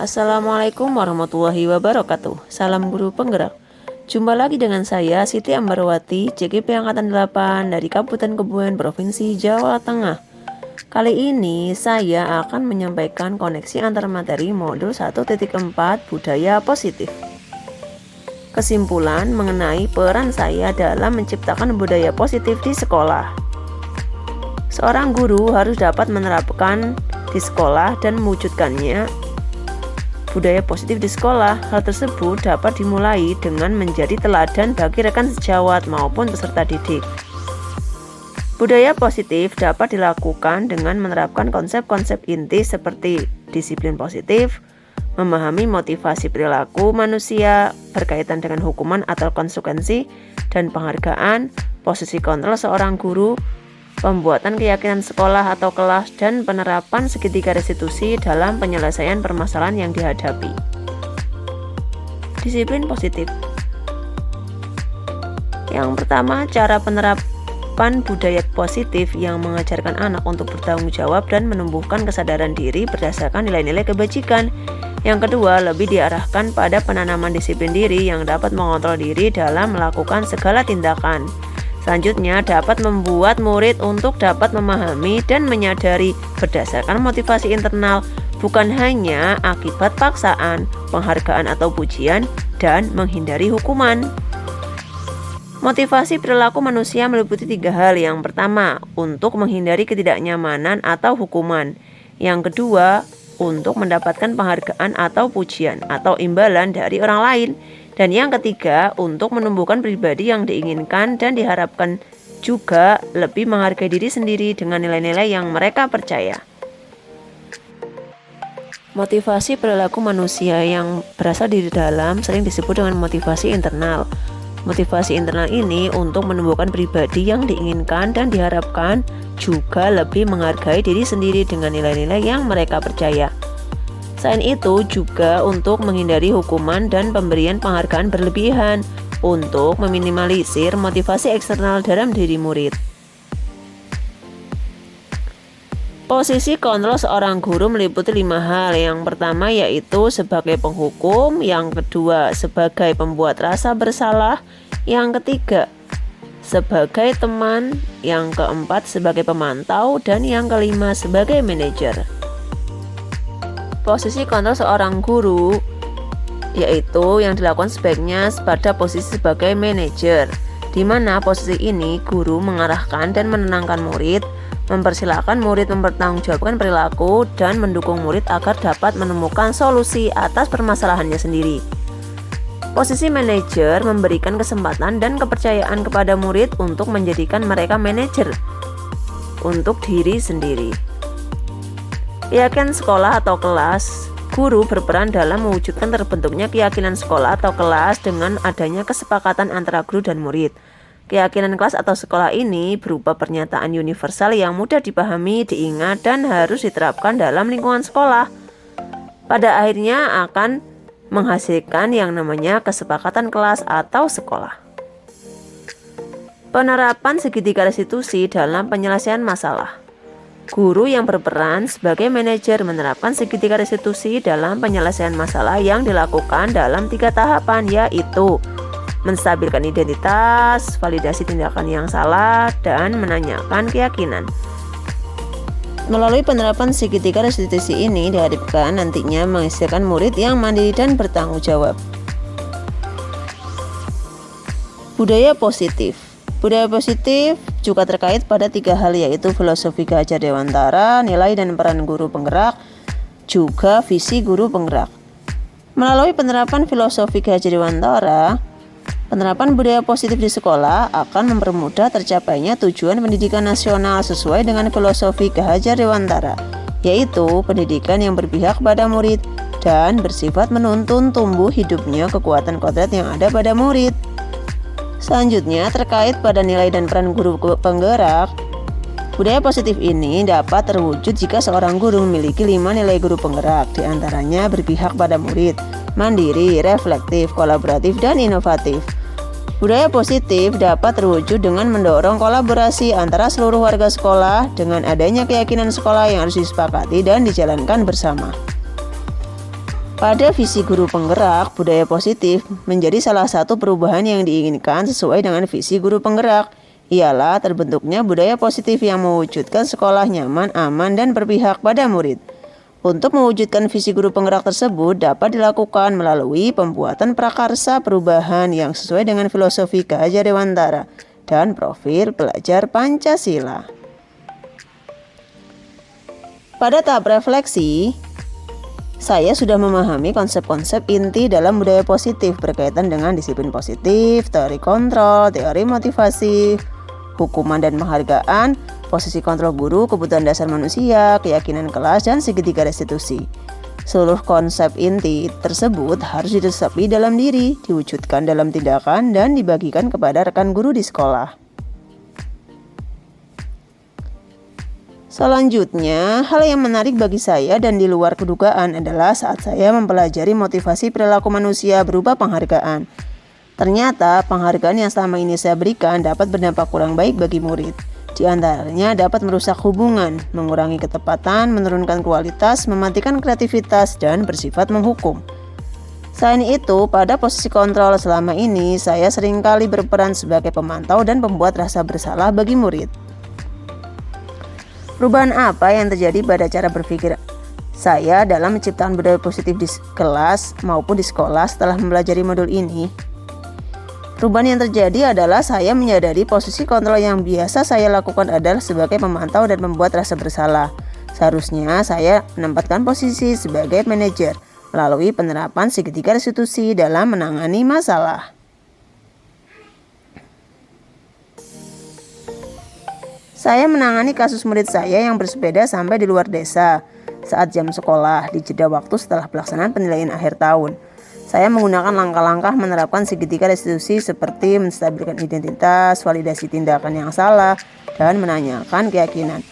Assalamualaikum warahmatullahi wabarakatuh. Salam guru penggerak. Jumpa lagi dengan saya Siti Ambarwati, CGP Angkatan 8 dari Kabupaten Kebumen, Provinsi Jawa Tengah. Kali ini saya akan menyampaikan koneksi antar materi modul 1.4 Budaya Positif. Kesimpulan mengenai peran saya dalam menciptakan budaya positif di sekolah. Seorang guru harus dapat menerapkan di sekolah dan mewujudkannya budaya positif di sekolah. Hal tersebut dapat dimulai dengan menjadi teladan bagi rekan sejawat maupun peserta didik. Budaya positif dapat dilakukan dengan menerapkan konsep-konsep inti seperti disiplin positif, memahami motivasi perilaku manusia berkaitan dengan hukuman atau konsekuensi dan penghargaan, posisi kontrol seorang guru, pembuatan keyakinan sekolah atau kelas, dan penerapan segitiga restitusi dalam penyelesaian permasalahan yang dihadapi. Disiplin positif. Yang pertama, cara penerapan budaya positif yang mengajarkan anak untuk bertanggung jawab dan menumbuhkan kesadaran diri berdasarkan nilai-nilai kebajikan. Yang kedua, lebih diarahkan pada penanaman disiplin diri yang dapat mengontrol diri dalam melakukan segala tindakan. Selanjutnya, dapat membuat murid untuk dapat memahami dan menyadari berdasarkan motivasi internal, bukan hanya akibat paksaan, penghargaan atau pujian, dan menghindari hukuman. Motivasi perilaku manusia meliputi 3 hal. Yang pertama, untuk menghindari ketidaknyamanan atau hukuman. Yang kedua, untuk mendapatkan penghargaan atau pujian atau imbalan dari orang lain. Dan yang ketiga, untuk menumbuhkan pribadi yang diinginkan dan diharapkan juga lebih menghargai diri sendiri dengan nilai-nilai yang mereka percaya. Motivasi perilaku manusia yang berasal dari dalam sering disebut dengan motivasi internal. Motivasi internal ini untuk menumbuhkan pribadi yang diinginkan dan diharapkan juga lebih menghargai diri sendiri dengan nilai-nilai yang mereka percaya. Selain itu juga untuk menghindari hukuman dan pemberian penghargaan berlebihan untuk meminimalisir motivasi eksternal dalam diri murid. Posisi kontrol seorang guru meliputi 5 hal. Yang pertama yaitu sebagai penghukum, yang kedua sebagai pembuat rasa bersalah, yang ketiga sebagai teman, yang keempat sebagai pemantau, dan yang kelima sebagai manajer. Posisi kontrol seorang guru yaitu yang dilakukan sebaiknya pada posisi sebagai manajer, di mana posisi ini guru mengarahkan dan menenangkan murid, mempersilahkan murid mempertanggungjawabkan perilaku, dan mendukung murid agar dapat menemukan solusi atas permasalahannya sendiri. Posisi manajer memberikan kesempatan dan kepercayaan kepada murid untuk menjadikan mereka manajer untuk diri sendiri. Keyakinan sekolah atau kelas. Guru berperan dalam mewujudkan terbentuknya keyakinan sekolah atau kelas dengan adanya kesepakatan antara guru dan murid. Keyakinan kelas atau sekolah ini berupa pernyataan universal yang mudah dipahami, diingat, dan harus diterapkan dalam lingkungan sekolah. Pada akhirnya akan menghasilkan yang namanya kesepakatan kelas atau sekolah. Penerapan segitiga restitusi dalam penyelesaian masalah. Guru yang berperan sebagai manajer menerapkan segitiga restitusi dalam penyelesaian masalah yang dilakukan dalam 3 tahapan, yaitu menstabilkan identitas, validasi tindakan yang salah, dan menanyakan keyakinan. Melalui penerapan segitiga restitusi ini diharapkan nantinya menghasilkan murid yang mandiri dan bertanggung jawab. Budaya positif. Budaya positif juga terkait pada 3 hal, yaitu filosofi Gajah Dewantara, nilai dan peran guru penggerak, juga visi guru penggerak. Melalui penerapan filosofi Gajah Dewantara, penerapan budaya positif di sekolah akan mempermudah tercapainya tujuan pendidikan nasional sesuai dengan filosofi Gajah Dewantara, yaitu pendidikan yang berpihak pada murid dan bersifat menuntun tumbuh hidupnya kekuatan kodrat yang ada pada murid. Selanjutnya, terkait pada nilai dan peran guru penggerak. Budaya positif ini dapat terwujud jika seorang guru memiliki 5 nilai guru penggerak, diantaranya berpihak pada murid, mandiri, reflektif, kolaboratif, dan inovatif. Budaya positif dapat terwujud dengan mendorong kolaborasi antara seluruh warga sekolah dengan adanya keyakinan sekolah yang harus disepakati dan dijalankan bersama. Pada visi guru penggerak, budaya positif menjadi salah satu perubahan yang diinginkan sesuai dengan visi guru penggerak. Ialah terbentuknya budaya positif yang mewujudkan sekolah nyaman, aman, dan berpihak pada murid. Untuk mewujudkan visi guru penggerak tersebut dapat dilakukan melalui pembuatan prakarsa perubahan yang sesuai dengan filosofi Gajah Dewantara dan profil pelajar Pancasila. Pada tahap refleksi, saya sudah memahami konsep-konsep inti dalam budaya positif berkaitan dengan disiplin positif, teori kontrol, teori motivasi, hukuman dan penghargaan, posisi kontrol guru, kebutuhan dasar manusia, keyakinan kelas, dan segitiga restitusi. Seluruh konsep inti tersebut harus diresapi dalam diri, diwujudkan dalam tindakan, dan dibagikan kepada rekan guru di sekolah. Selanjutnya, hal yang menarik bagi saya dan di luar kedugaan adalah saat saya mempelajari motivasi perilaku manusia berupa penghargaan. Ternyata, penghargaan yang selama ini saya berikan dapat berdampak kurang baik bagi murid. Di antaranya dapat merusak hubungan, mengurangi ketepatan, menurunkan kualitas, mematikan kreativitas, dan bersifat menghukum. Selain itu, pada posisi kontrol selama ini, saya seringkali berperan sebagai pemantau dan pembuat rasa bersalah bagi murid. Perubahan apa yang terjadi pada cara berpikir saya dalam menciptakan budaya positif di kelas maupun di sekolah setelah mempelajari modul ini? Perubahan yang terjadi adalah saya menyadari posisi kontrol yang biasa saya lakukan adalah sebagai pemantau dan membuat rasa bersalah. Seharusnya saya menempatkan posisi sebagai manajer melalui penerapan segitiga restitusi dalam menangani masalah. Saya menangani kasus murid saya yang bersepeda sampai di luar desa saat jam sekolah di jeda waktu setelah pelaksanaan penilaian akhir tahun. Saya menggunakan langkah-langkah menerapkan segitiga restitusi seperti menstabilkan identitas, validasi tindakan yang salah, dan menanyakan keyakinan.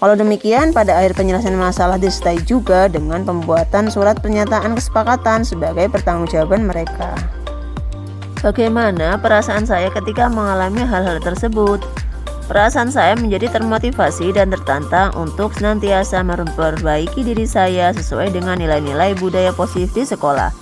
Kalau demikian, pada akhir penyelesaian masalah disertai juga dengan pembuatan surat pernyataan kesepakatan sebagai pertanggungjawaban mereka. Bagaimana perasaan saya ketika mengalami hal-hal tersebut? Perasaan saya menjadi termotivasi dan tertantang untuk senantiasa memperbaiki diri saya sesuai dengan nilai-nilai budaya positif di sekolah.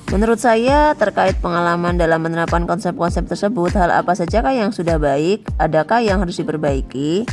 Menurut saya, terkait pengalaman dalam menerapkan konsep-konsep tersebut, hal apa sajakah yang sudah baik? Adakah yang harus diperbaiki?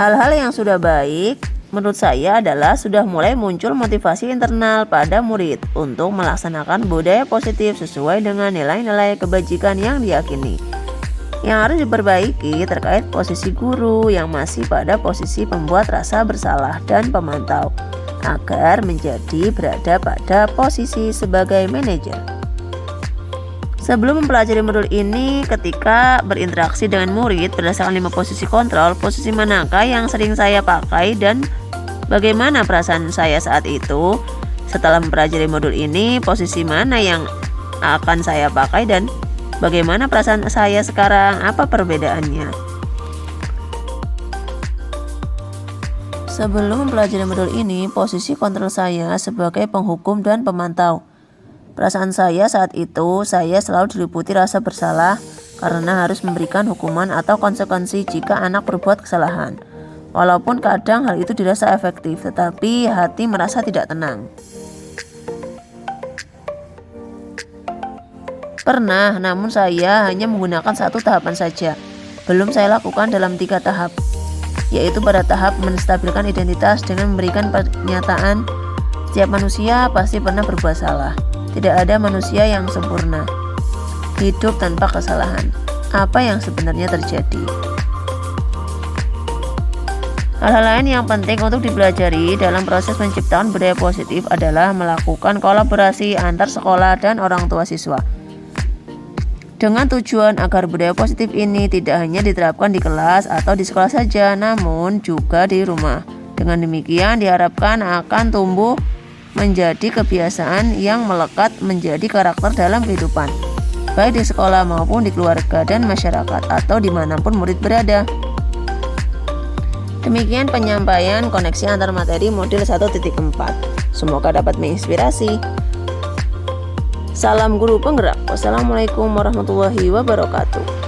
Hal-hal yang sudah baik, menurut saya adalah sudah mulai muncul motivasi internal pada murid untuk melaksanakan budaya positif sesuai dengan nilai-nilai kebajikan yang diyakini. Yang harus diperbaiki terkait posisi guru yang masih pada posisi pembuat rasa bersalah dan pemantau agar menjadi berada pada posisi sebagai manajer. Sebelum mempelajari modul ini, ketika berinteraksi dengan murid berdasarkan 5 posisi kontrol, posisi manakah yang sering saya pakai dan bagaimana perasaan saya saat itu? Setelah mempelajari modul ini, posisi mana yang akan saya pakai dan bagaimana perasaan saya sekarang? Apa perbedaannya? Sebelum mempelajari modul ini, posisi kontrol saya sebagai penghukum dan pemantau. Perasaan saya saat itu, saya selalu diliputi rasa bersalah karena harus memberikan hukuman atau konsekuensi jika anak berbuat kesalahan. Walaupun kadang hal itu dirasa efektif, tetapi hati merasa tidak tenang. Pernah, namun saya hanya menggunakan 1 tahapan saja. Belum saya lakukan dalam 3 tahap, yaitu pada tahap menstabilkan identitas dengan memberikan pernyataan setiap manusia pasti pernah berbuat salah. Tidak ada manusia yang sempurna, hidup tanpa kesalahan. Apa yang sebenarnya terjadi? Hal-hal lain yang penting untuk dipelajari dalam proses menciptakan budaya positif adalah melakukan kolaborasi antar sekolah dan orang tua siswa. Dengan tujuan agar budaya positif ini tidak hanya diterapkan di kelas atau di sekolah saja, namun juga di rumah. Dengan demikian diharapkan akan tumbuh menjadi kebiasaan yang melekat menjadi karakter dalam kehidupan, baik di sekolah maupun di keluarga dan masyarakat atau dimanapun murid berada. Demikian penyampaian koneksi antar materi modul 1.4. Semoga dapat menginspirasi. Salam guru penggerak. Wassalamualaikum warahmatullahi wabarakatuh.